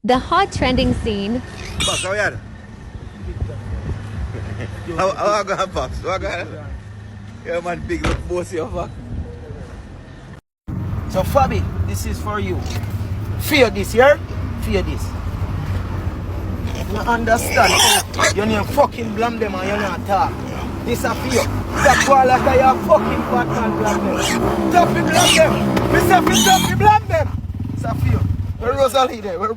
The hot trending scene. Boss, how are you? How are you, Pops? How are you? Yeah, man, big look, boss, you fuck. So, Fabi, this is for you. Fear this, yeah? Fear this. You understand? You need fucking blame them and you not talk. This a fear. That boy like that, you fucking Batman blame them. Stop it, blame them. Mr. Stop it, blame them. It's a fear. Where Rosalie there? Where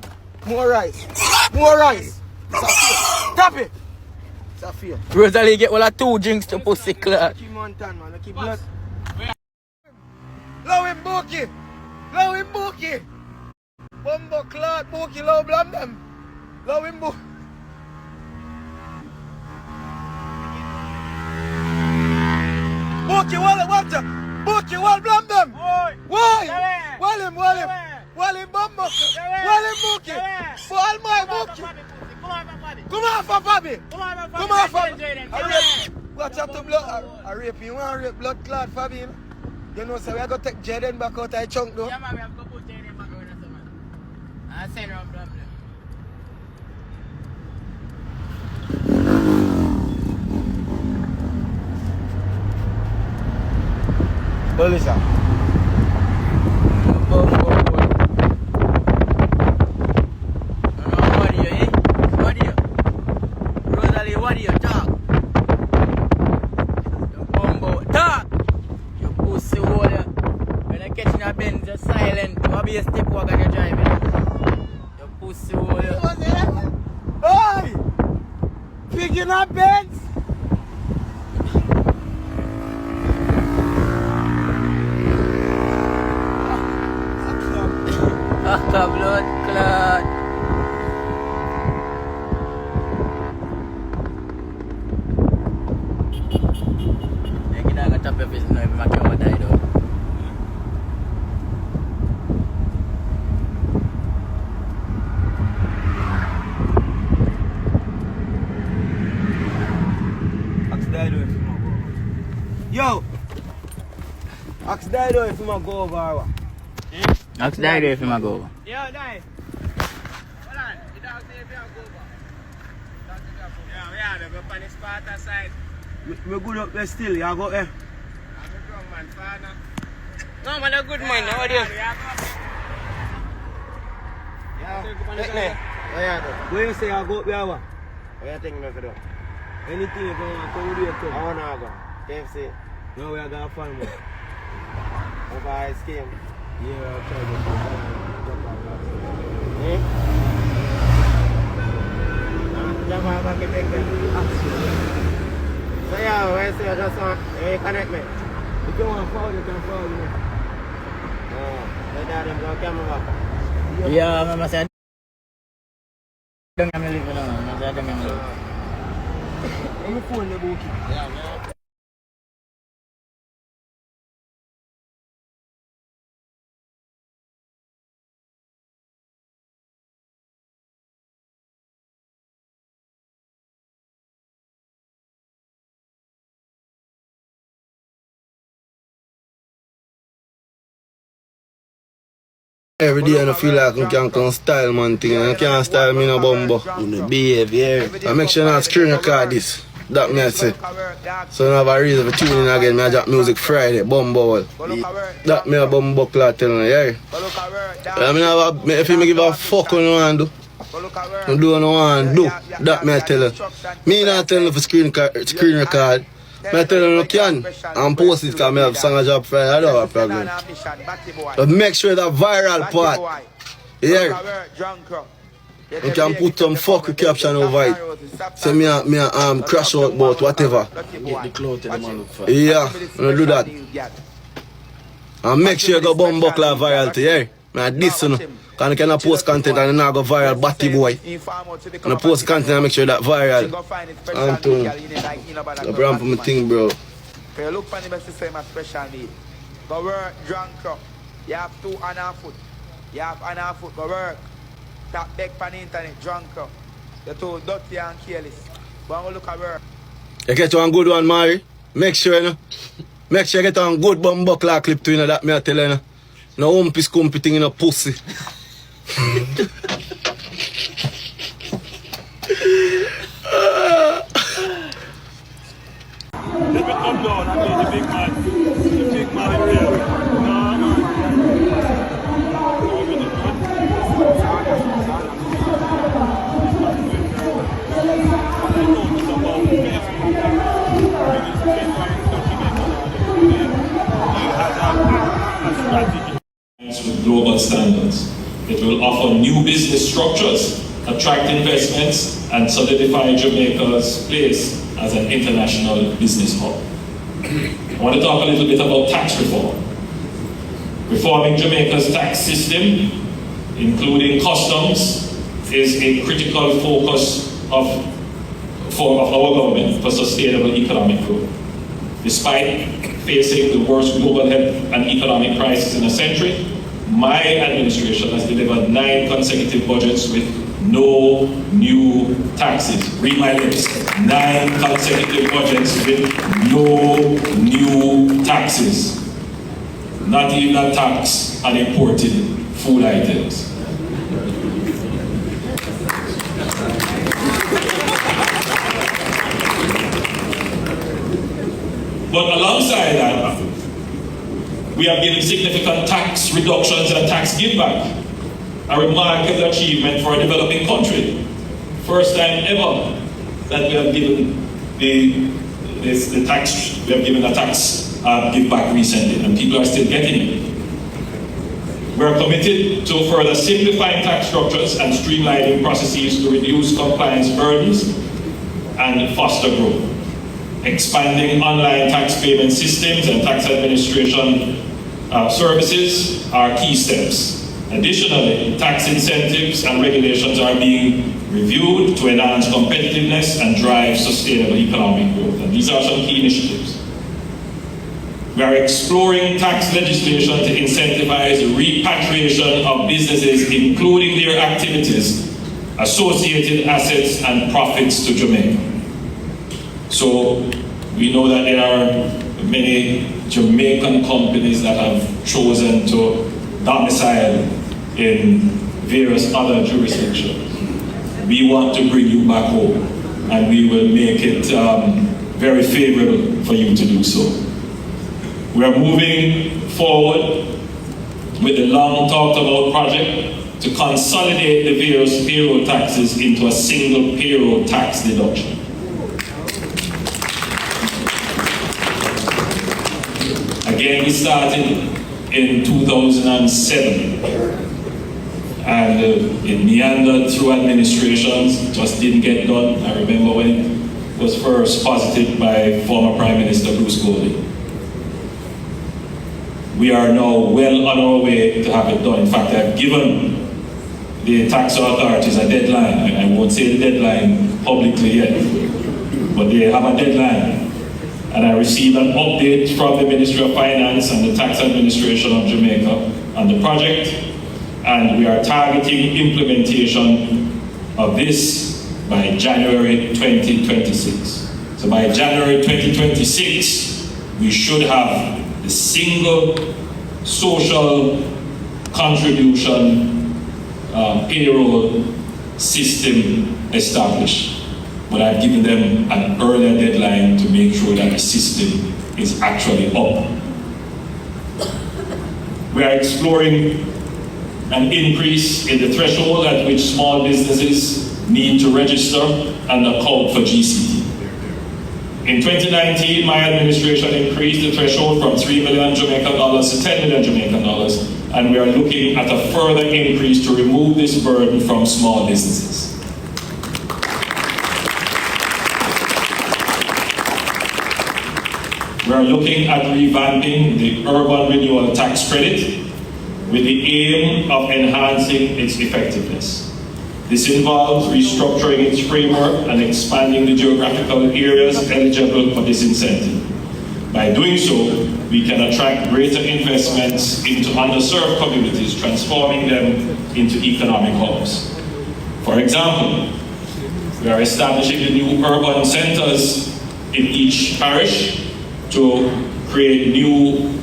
more rice? More rice. It's a fear. Stop it. It's a fear. Rosalie get all 2 drinks to pussy clot. Keep Montan, man. Keep blood. Low him, Bookie. Low him, Bookie. Bumbo clot, Bookie, low blame them. Low him, Bookie. Bookie, watch out. Bookie, blame them. Why? Wall him, Bumbo. Wall him, Bookie. Wall my Bookie. Come on for Fabi. Come on for watch out to blood. I rape you. Want rape blood clot, Fabi. You know, so we are going to take Jaden back out of the chunk, though. Yeah, man, we have to put Jaden back out of the man. I send her a problem. Listen. What do you, eh? What do you? Rosalie, what do you talk? You bumbo. Talk! You pussy water. When I catch in a Benz, you're silent. You want to be a step walk and you're driving. You pussy water. Hey! Picking up Benz? Blood clot. I'm gonna tap your face now if I can't die though. Ask Dido if you want to go. Yo! Ask Dido if you want to go over. Ask Daddy if he might go. Yeah, die. Hold on. You don't say if you go over. Yeah, they go on the Sparta side. We're good up there still, you go there. I'm a drum man, father. No, man, a good man. How are you? Where you say I go up there? What do you think me for do? Anything you want to come with you, come. I want to go. KFC. No, we are going to find more. Over ice cream. Yeah, I'll try to go. Jump out back and take them. So yeah, when you say you just want, you connect me. If you want to follow, you can follow me. Oh, let them go camera back. Yeah, Mama said. Don't get me living on. Mama said, don't get me living. I'm a phone, the bookie. Yeah, man. Every day I feel like I can style man thing and I can't style me no bumbo. Behave, yeah. I make sure not screen record this. That me I say. So I have a reason for tuning in again. I drop music Friday, bumbo. That me a bumbo clock telling you, yeah. I mean, if you give a fuck on no one do. No do no one do. That me I tell you. Me not telling you for screen record. I tell you no can and post it because I have song a job Friday. I don't have a problem. But make sure that viral part. Yeah. You can put some fuck caption over it. Say me crash out about whatever. Get the clout and the man look for. Yeah, I'm do that. And make sure you go bomb buckler viral to yeah. Man, this one. Because you cannot post content and not go viral, batty boy. And post content and make sure that viral. And to the brand for my thing, bro. If you look for the best system of special need, go work, drunk up. You have 2 on our foot. You have on our foot, go work. Tap back on the internet, drunk up. You're too dirty and careless. Go and look at work. You get one good one, Mary. Make sure, you know. Make sure you get one good bomb buckler clip to you know, that me I tell you. No humpy scumpy thing in a pussy. new business structures, attract investments, and solidify Jamaica's place as an international business hub. I want to talk a little bit about tax reform. Reforming Jamaica's tax system, including customs, is a critical focus of our government for sustainable economic growth. Despite facing the worst global health and economic crisis in a century, my administration has delivered 9 consecutive budgets with no new taxes. Read my lips. 9 consecutive budgets with no new taxes. Not even a tax on imported food items. But alongside that, we have given significant tax reductions and tax giveback, a remarkable achievement for a developing country. First time ever that we have given a tax giveback recently, and people are still getting it. We are committed to further simplifying tax structures and streamlining processes to reduce compliance burdens and foster growth. Expanding online tax payment systems and tax administration services are key steps. Additionally, tax incentives and regulations are being reviewed to enhance competitiveness and drive sustainable economic growth. And these are some key initiatives. We are exploring tax legislation to incentivize the repatriation of businesses, including their activities, associated assets and profits to Jamaica. So we know that there are many Jamaican companies that have chosen to domicile in various other jurisdictions. We want to bring you back home, and we will make it very favorable for you to do so. We are moving forward with the long talked about project to consolidate the various payroll taxes into a single payroll tax deduction. Again, we started in 2007, and it meandered through administrations, just didn't get done. I remember when it was first posited by former Prime Minister Bruce Golding. We are now well on our way to have it done. In fact, I've given the tax authorities a deadline. I won't say the deadline publicly yet, but they have a deadline. And I received an update from the Ministry of Finance and the Tax Administration of Jamaica on the project, and we are targeting implementation of this by January 2026. So by January 2026, we should have the single social contribution payroll system established. But I've given them an earlier deadline to make sure that the system is actually up. We are exploring an increase in the threshold at which small businesses need to register and account for GCT. In 2019, my administration increased the threshold from $3 million Jamaican dollars to $10 million Jamaican dollars, and we are looking at a further increase to remove this burden from small businesses. We are looking at revamping the urban renewal tax credit with the aim of enhancing its effectiveness. This involves restructuring its framework and expanding the geographical areas eligible for this incentive. By doing so, we can attract greater investments into underserved communities, transforming them into economic hubs. For example, we are establishing the new urban centers in each parish to create new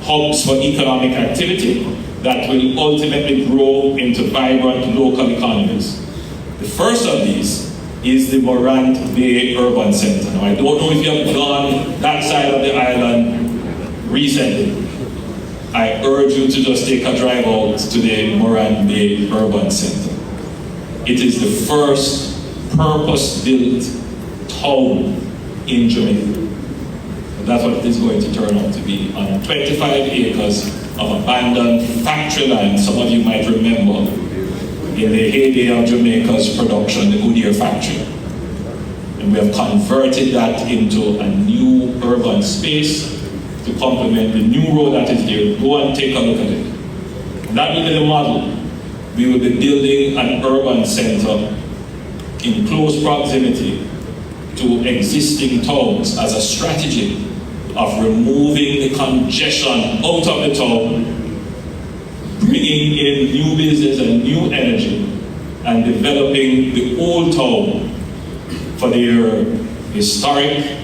hubs for economic activity that will ultimately grow into vibrant local economies. The first of these is the Morant Bay Urban Center. Now, I don't know if you have gone that side of the island recently. I urge you to just take a drive out to the Morant Bay Urban Center. It is the first purpose-built town in Jamaica. That's what it is going to turn out to be, on 25 acres of abandoned factory land. Some of you might remember in the heyday of Jamaica's production, the Goodyear factory. And we have converted that into a new urban space to complement the new road that is there. Go and take a look at it. And that will be the model. We will be building an urban center in close proximity to existing towns as a strategy of removing the congestion out of the town, bringing in new business and new energy, and developing the old town for their historic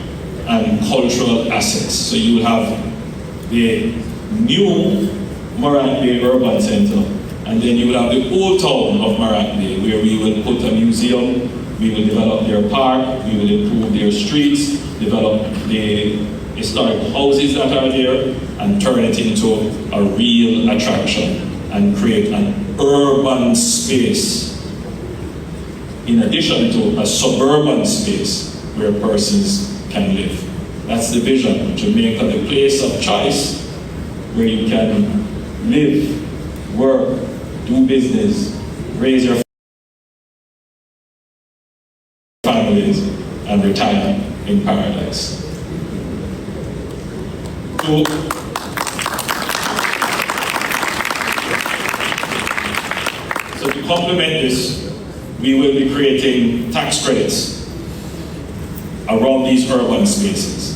and cultural assets. So you will have the new Morant Bay Urban Center, and then you will have the old town of Morant Bay, where we will put a museum, we will develop their park, we will improve their streets, develop the historic houses that are there, and turn it into a real attraction and create an urban space in addition to a suburban space where persons can live. That's the vision. Jamaica, the place of choice where you can live, work, do business, raise your families, and retire in paradise. So to complement this, we will be creating tax credits around these urban spaces.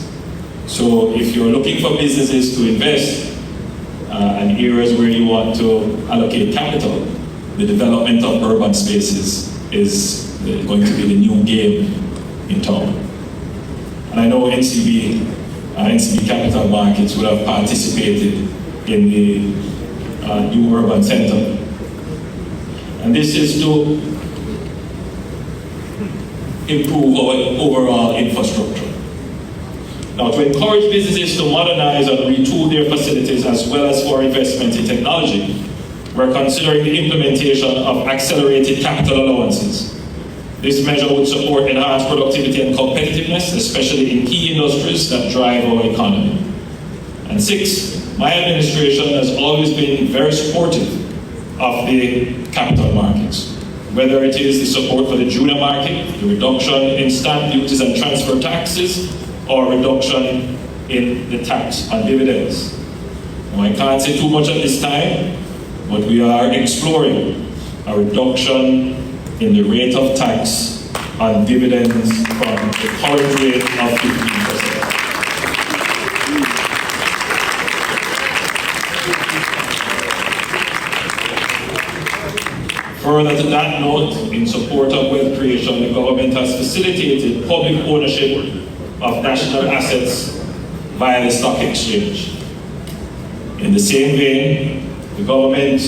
So if you're looking for businesses to invest and areas where you want to allocate capital, the development of urban spaces is going to be the new game in town. And I know NCB Capital Markets would have participated in the new urban center. And this is to improve our overall infrastructure. Now, to encourage businesses to modernize and retool their facilities as well as for investment in technology, we're considering the implementation of accelerated capital allowances. This measure would support enhanced productivity and competitiveness, especially in key industries that drive our economy. And 6, my administration has always been very supportive of the capital markets, whether it is the support for the junior market, the reduction in stamp duties and transfer taxes, or reduction in the tax on dividends. Now, I can't say too much at this time, but we are exploring a reduction in the rate of tax on dividends from the current rate of 15%. Further to that note, in support of wealth creation, the government has facilitated public ownership of national assets via the stock exchange. In the same vein, the government,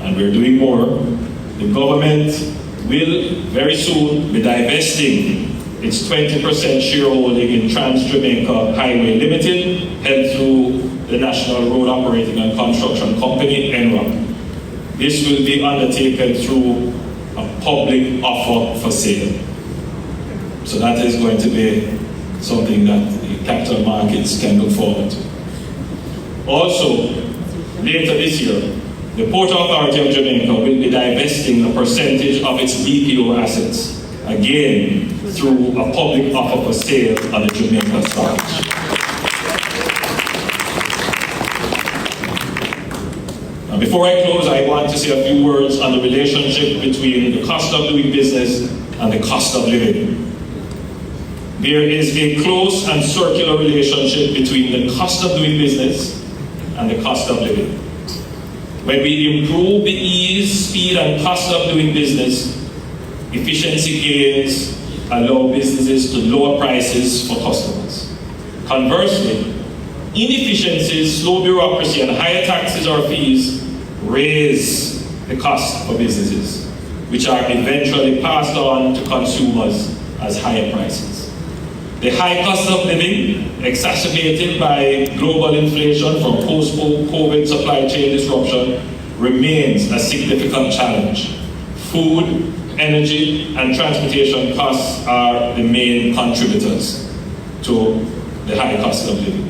and we're doing more, the government will very soon be divesting its 20% shareholding in Trans-Jamaica Highway Limited, held through the National Road Operating and Construction Company, NROC. This will be undertaken through a public offer for sale. So that is going to be something that the capital markets can look forward to. Also, later this year, the Port Authority of Jamaica will be divesting a percentage of its BPO assets, again, through a public offer for sale on the Jamaica Stock Exchange. Now, before I close, I want to say a few words on the relationship between the cost of doing business and the cost of living. There is a close and circular relationship between the cost of doing business and the cost of living. When we improve the ease, speed, and cost of doing business, efficiency gains allow businesses to lower prices for customers. Conversely, inefficiencies, slow bureaucracy, and higher taxes or fees raise the cost for businesses, which are eventually passed on to consumers as higher prices. The high cost of living, exacerbated by global inflation from post-COVID supply chain disruption, remains a significant challenge. Food, energy, and transportation costs are the main contributors to the high cost of living.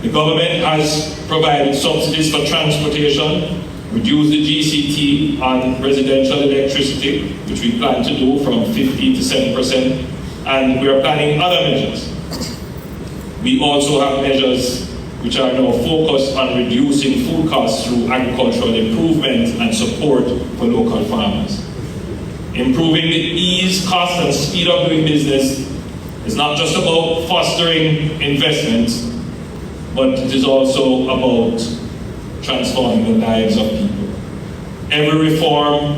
The government has provided subsidies for transportation reduce the GCT on residential electricity, which we plan to do from 50 to 7%, and we are planning other measures. We also have measures which are now focused on reducing food costs through agricultural improvement and support for local farmers. Improving the ease, cost, and speed of doing business is not just about fostering investments, but it is also about transforming the lives of people. Every reform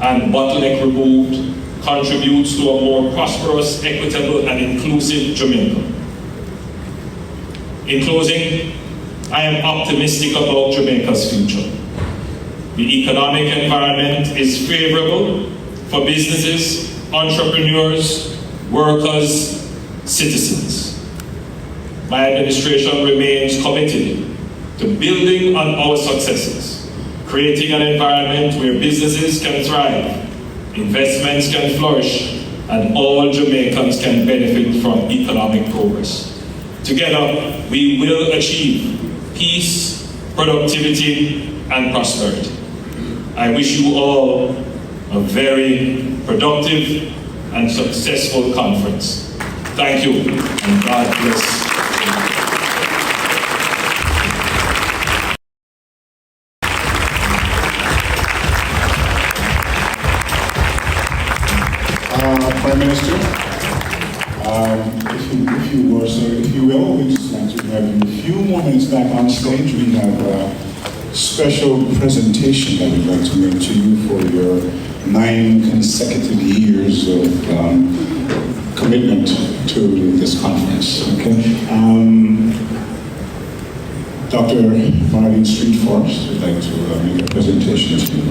and bottleneck removed contributes to a more prosperous, equitable, and inclusive Jamaica. In closing, I am optimistic about Jamaica's future. The economic environment is favorable for businesses, entrepreneurs, workers, citizens. My administration remains committed to building on our successes, creating an environment where businesses can thrive, investments can flourish, and all Jamaicans can benefit from economic progress. Together, we will achieve peace, productivity, and prosperity. I wish you all a very productive and successful conference. Thank you, and God bless. Prime Minister, if you will, we'd just like to have you a few more minutes back on stage. We have a special presentation that we'd like to make to you for your 9 consecutive years of commitment to this conference. Okay. Dr. Marlene Street Forrest would like to make a presentation to you.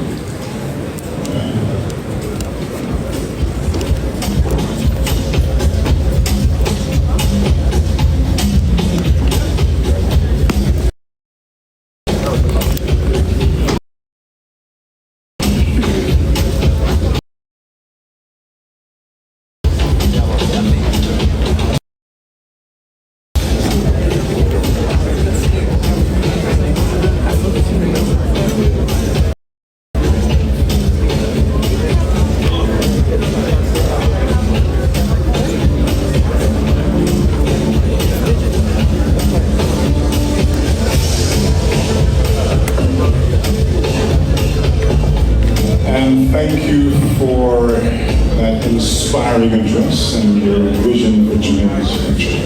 Thank you for that inspiring address and your vision for Jamaica's future.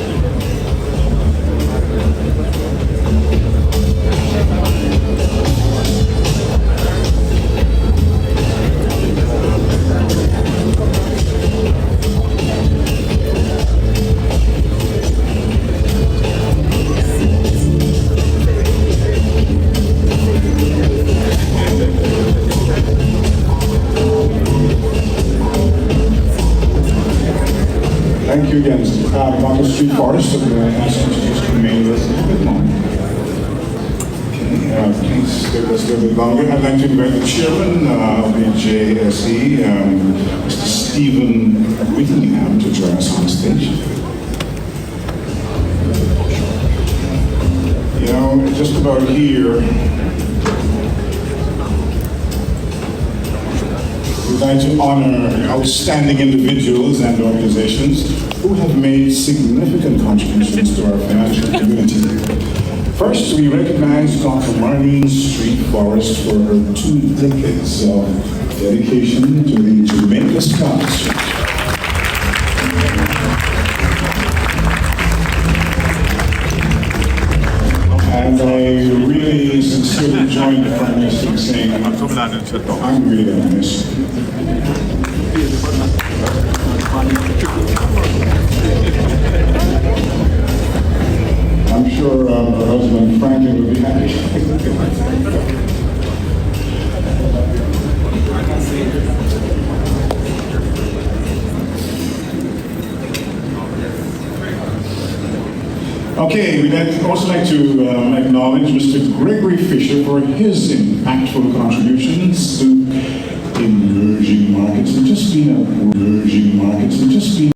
Thank you again, Dr. Street Forrest. I'm going to ask you to just remain with us a bit longer. Okay, please stay with us a little bit longer. I'd like to invite the chairman of the JSE, Mr. Stephen Whittingham, to join us on stage. You know, just about here, we'd like to honor outstanding individuals and organizations who have made significant contributions to our financial community. First, we recognize Dr. Marlene Street Forrest for her 2 decades of dedication to the Jamaica Scholarship. And I really sincerely join the Prime Minister in saying I'm really going to miss you. I'm sure her husband Franklin will be happy. Okay, we'd also like to acknowledge Mr. Gregory Fisher for his impactful contributions